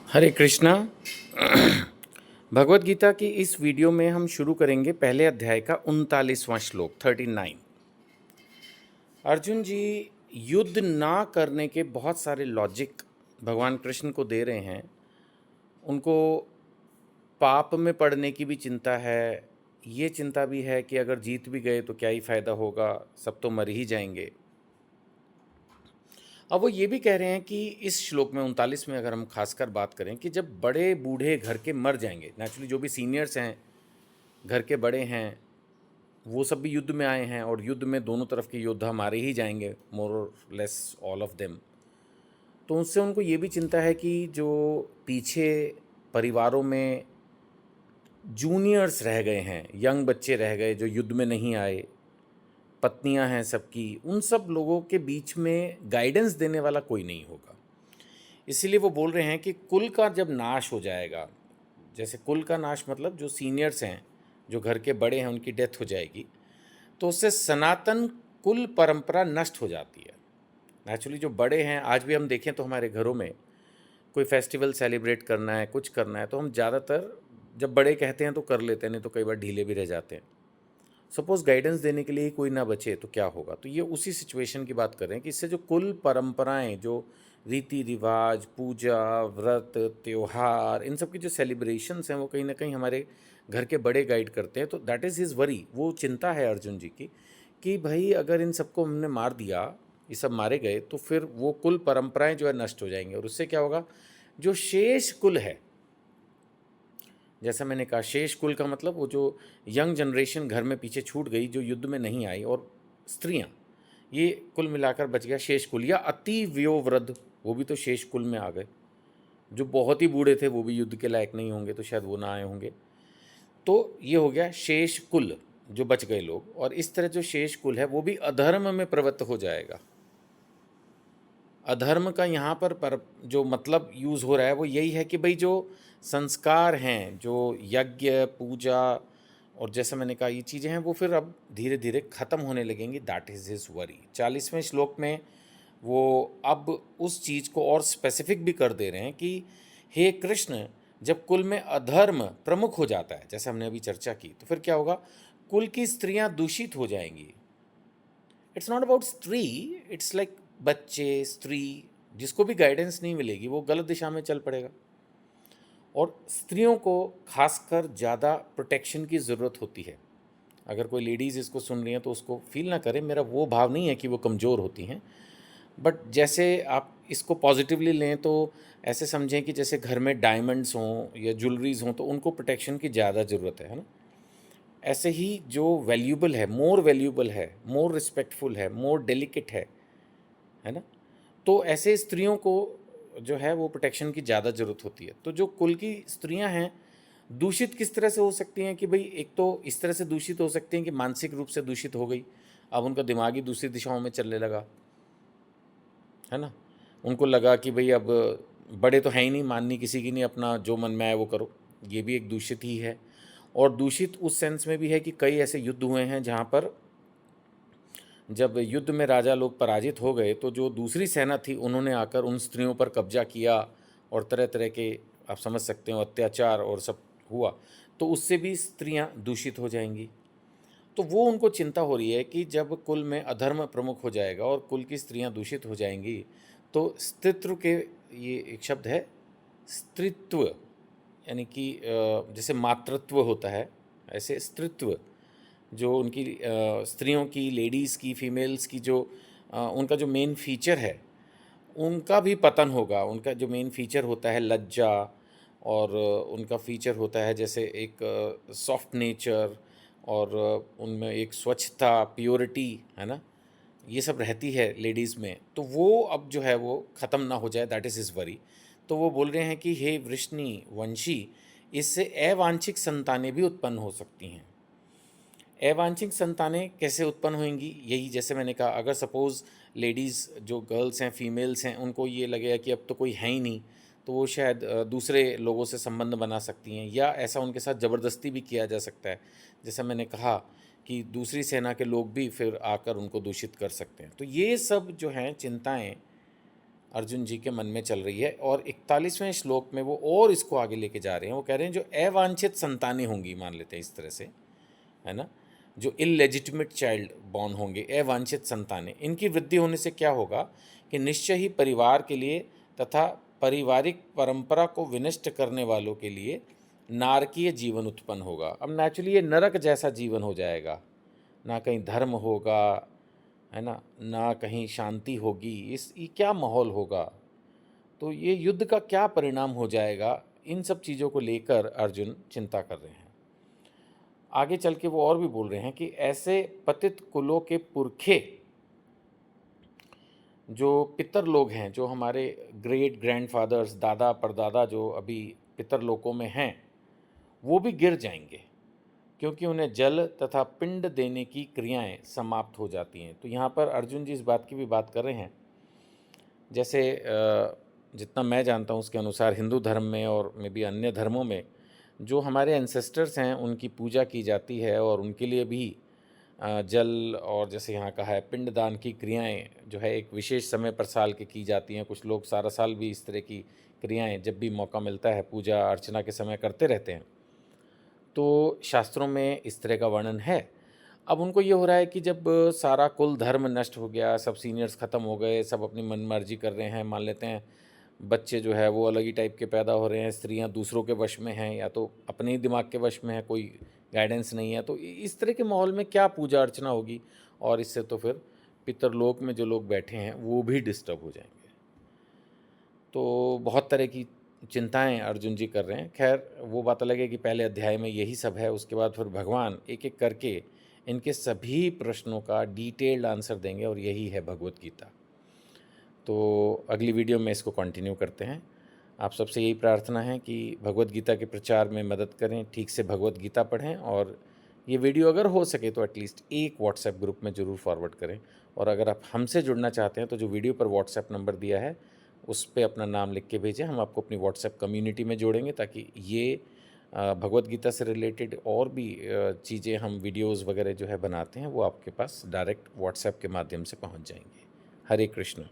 हरे कृष्णा। भगवत गीता की इस वीडियो में हम शुरू करेंगे पहले अध्याय का 39वां श्लोक 39। अर्जुन जी युद्ध ना करने के बहुत सारे लॉजिक भगवान कृष्ण को दे रहे हैं। उनको पाप में पड़ने की भी चिंता है, ये चिंता भी है कि अगर जीत भी गए तो क्या ही फायदा होगा, सब तो मर ही जाएंगे। अब वो ये भी कह रहे हैं कि इस श्लोक में 39 में अगर हम खासकर बात करें कि जब बड़े बूढ़े घर के मर जाएंगे, नेचुरली जो भी सीनियर्स हैं, घर के बड़े हैं, वो सब भी युद्ध में आए हैं और युद्ध में दोनों तरफ के योद्धा मारे ही जाएंगे, मोर और लेस ऑल ऑफ देम। तो उससे उनको ये भी चिंता है कि जो पीछे परिवारों में जूनियर्स रह गए हैं, यंग बच्चे रह गए जो युद्ध में नहीं आए, पत्नियां हैं सबकी, उन सब लोगों के बीच में गाइडेंस देने वाला कोई नहीं होगा। इसीलिए वो बोल रहे हैं कि कुल का जब नाश हो जाएगा, जैसे कुल का नाश मतलब जो सीनियर्स हैं, जो घर के बड़े हैं, उनकी डेथ हो जाएगी, तो उससे सनातन कुल परंपरा नष्ट हो जाती है। नेचुरली जो बड़े हैं, आज भी हम देखें तो हमारे घरों में कोई फेस्टिवल सेलिब्रेट करना है, कुछ करना है, तो हम ज़्यादातर जब बड़े कहते हैं तो कर लेते हैं, नहीं तो कई बार ढीले भी रह जाते हैं। सपोज़ गाइडेंस देने के लिए ही कोई ना बचे तो क्या होगा। तो ये उसी सिचुएशन की बात कर रहे हैं कि इससे जो कुल परंपराएं, जो रीति रिवाज, पूजा, व्रत, त्योहार, इन सब की जो सेलिब्रेशंस हैं, वो कहीं ना कहीं हमारे घर के बड़े गाइड करते हैं। तो दैट इज़ हिज वरी, वो चिंता है अर्जुन जी की कि भाई अगर इन सबको हमने मार दिया, ये सब मारे गए, तो फिर वो कुल परंपराएं जो है नष्ट हो जाएंगी और उससे क्या होगा, जो शेष कुल है, जैसा मैंने कहा शेष कुल का मतलब वो जो यंग जनरेशन घर में पीछे छूट गई, जो युद्ध में नहीं आई, और स्त्रियां, ये कुल मिलाकर बच गया शेष कुल। या अति वयोवृद्ध, वो भी तो शेष कुल में आ गए। जो बहुत ही बूढ़े थे वो भी युद्ध के लायक नहीं होंगे, तो शायद वो ना आए होंगे। तो ये हो गया शेष कुल, जो बच गए लोग। और इस तरह जो शेष कुल है वो भी अधर्म में प्रवृत्त हो जाएगा। अधर्म का यहाँ पर जो मतलब यूज़ हो रहा है वो यही है कि भाई जो संस्कार हैं, जो यज्ञ, पूजा और जैसा मैंने कहा ये चीज़ें हैं, वो फिर अब धीरे धीरे ख़त्म होने लगेंगी। That is his worry. 40वें श्लोक में वो अब उस चीज़ को और स्पेसिफिक भी कर दे रहे हैं कि हे कृष्ण, जब कुल में अधर्म प्रमुख हो जाता है, जैसे हमने अभी चर्चा की, तो फिर क्या होगा, कुल की स्त्रियां दूषित हो जाएंगी। इट्स नॉट अबाउट स्त्री, इट्स लाइक बच्चे, स्त्री, जिसको भी गाइडेंस नहीं मिलेगी वो गलत दिशा में चल पड़ेगा। और स्त्रियों को खासकर ज़्यादा प्रोटेक्शन की ज़रूरत होती है। अगर कोई लेडीज़ इसको सुन रही हैं तो उसको फील ना करें, मेरा वो भाव नहीं है कि वो कमज़ोर होती हैं, बट जैसे आप इसको पॉजिटिवली लें तो ऐसे समझें कि जैसे घर में डायमंड्स हों या ज्वेलरीज हों तो उनको प्रोटेक्शन की ज़्यादा ज़रूरत है ना। ऐसे ही जो वैल्यूबल है, मोर वैल्यूबल है, मोर रिस्पेक्टफुल है, मोर डेलिकेट है ना, तो ऐसे स्त्रियों को जो है वो प्रोटेक्शन की ज़्यादा ज़रूरत होती है। तो जो कुल की स्त्रियां हैं, दूषित किस तरह से हो सकती हैं कि भाई एक तो इस तरह से दूषित हो सकती हैं कि मानसिक रूप से दूषित हो गई, अब उनका दिमाग ही दूसरी दिशाओं में चलने लगा, है ना। उनको लगा कि भाई अब बड़े तो हैं ही नहीं, माननी किसी की नहीं, अपना जो मन में आए वो करो, ये भी एक दूषित ही है। और दूषित उस सेंस में भी है कि कई ऐसे युद्ध हुए हैं जहाँ पर जब युद्ध में राजा लोग पराजित हो गए तो जो दूसरी सेना थी उन्होंने आकर उन स्त्रियों पर कब्जा किया और तरह तरह के, आप समझ सकते हो, अत्याचार और सब हुआ। तो उससे भी स्त्रियां दूषित हो जाएंगी। तो वो उनको चिंता हो रही है कि जब कुल में अधर्म प्रमुख हो जाएगा और कुल की स्त्रियां दूषित हो जाएंगी, तो स्त्रीत्व के, ये एक शब्द है स्त्रीत्व, यानी कि जैसे मातृत्व होता है, ऐसे स्त्रीत्व, जो उनकी स्त्रियों की, लेडीज़ की, फीमेल्स की जो उनका जो मेन फीचर है, उनका भी पतन होगा। उनका जो मेन फीचर होता है लज्जा, और उनका फीचर होता है जैसे एक सॉफ्ट नेचर, और उनमें एक स्वच्छता, प्योरिटी, है ना, ये सब रहती है लेडीज़ में, तो वो अब जो है वो ख़त्म ना हो जाए, दैट इज़ इज़ वरी। तो वो बोल रहे हैं कि हे वृष्णि वंशी, इससे अवांछित संतानें भी उत्पन्न हो सकती हैं। अवांछित संतानें कैसे उत्पन्न होंगी, यही जैसे मैंने कहा, अगर सपोज़ लेडीज़ जो गर्ल्स हैं, फीमेल्स हैं, उनको ये लगेगा कि अब तो कोई है ही नहीं, तो वो शायद दूसरे लोगों से संबंध बना सकती हैं, या ऐसा उनके साथ ज़बरदस्ती भी किया जा सकता है। जैसा मैंने कहा कि दूसरी सेना के लोग भी फिर आकर उनको दूषित कर सकते हैं। तो ये सब जो हैं चिंताएँ अर्जुन जी के मन में चल रही है। और 41वें श्लोक में वो और इसको आगे लेके जा रहे हैं। वो कह रहे हैं जो अवांछित संतानें होंगी, मान लेते हैं इस तरह से, है ना, जो इलेजिटिमेट चाइल्ड बॉर्न होंगे, अवांछित संतानें, इनकी वृद्धि होने से क्या होगा कि निश्चय ही परिवार के लिए तथा पारिवारिक परंपरा को विनष्ट करने वालों के लिए नारकीय जीवन उत्पन्न होगा। अब नेचुरली ये नरक जैसा जीवन हो जाएगा, ना कहीं धर्म होगा, है ना कहीं शांति होगी। इस ये क्या माहौल होगा, तो ये युद्ध का क्या परिणाम हो जाएगा, इन सब चीज़ों को लेकर अर्जुन चिंता कर रहे हैं। आगे चल के वो और भी बोल रहे हैं कि ऐसे पतित कुलों के पुरखे जो पितर लोग हैं, जो हमारे ग्रेट ग्रैंडफादर्स, दादा परदादा जो अभी पितर लोकों में हैं, वो भी गिर जाएंगे, क्योंकि उन्हें जल तथा पिंड देने की क्रियाएं समाप्त हो जाती हैं। तो यहाँ पर अर्जुन जी इस बात की भी बात कर रहे हैं, जैसे जितना मैं जानता हूँ उसके अनुसार हिंदू धर्म में और मे भी अन्य धर्मों में जो हमारे एंसेस्टर्स हैं उनकी पूजा की जाती है, और उनके लिए भी जल और जैसे यहाँ कहा है पिंडदान की क्रियाएं जो है एक विशेष समय पर साल के की जाती हैं। कुछ लोग सारा साल भी इस तरह की क्रियाएं जब भी मौका मिलता है पूजा अर्चना के समय करते रहते हैं। तो शास्त्रों में इस तरह का वर्णन है। अब उनको ये हो रहा है कि जब सारा कुल धर्म नष्ट हो गया, सब सीनियर्स ख़त्म हो गए, सब अपनी मन मर्जी कर रहे हैं, मान लेते हैं बच्चे जो है वो अलग ही टाइप के पैदा हो रहे हैं, स्त्रियां दूसरों के वश में हैं या तो अपने ही दिमाग के वश में है, कोई गाइडेंस नहीं है, तो इस तरह के माहौल में क्या पूजा अर्चना होगी। और इससे तो फिर पितरलोक में जो लोग बैठे हैं वो भी डिस्टर्ब हो जाएंगे। तो बहुत तरह की चिंताएं अर्जुन जी कर रहे हैं। खैर वो बात अलग है कि पहले अध्याय में यही सब है, उसके बाद फिर भगवान एक एक करके इनके सभी प्रश्नों का डिटेल्ड आंसर देंगे, और यही है भगवत गीता। तो अगली वीडियो में इसको कंटिन्यू करते हैं। आप सबसे यही प्रार्थना है कि भगवत गीता के प्रचार में मदद करें, ठीक से भगवत गीता पढ़ें, और ये वीडियो अगर हो सके तो एटलीस्ट एक व्हाट्सएप ग्रुप में ज़रूर फॉरवर्ड करें। और अगर आप हमसे जुड़ना चाहते हैं तो जो वीडियो पर व्हाट्सएप नंबर दिया है उस पर अपना नाम लिख के भेजें, हम आपको अपनी व्हाट्सएप कम्युनिटी में जोड़ेंगे, ताकि ये भगवत गीता से रिलेटेड और भी चीज़ें हम वीडियोज़ वगैरह जो है बनाते हैं वो आपके पास डायरेक्ट व्हाट्सएप के माध्यम से पहुँच जाएंगे। हरे कृष्ण।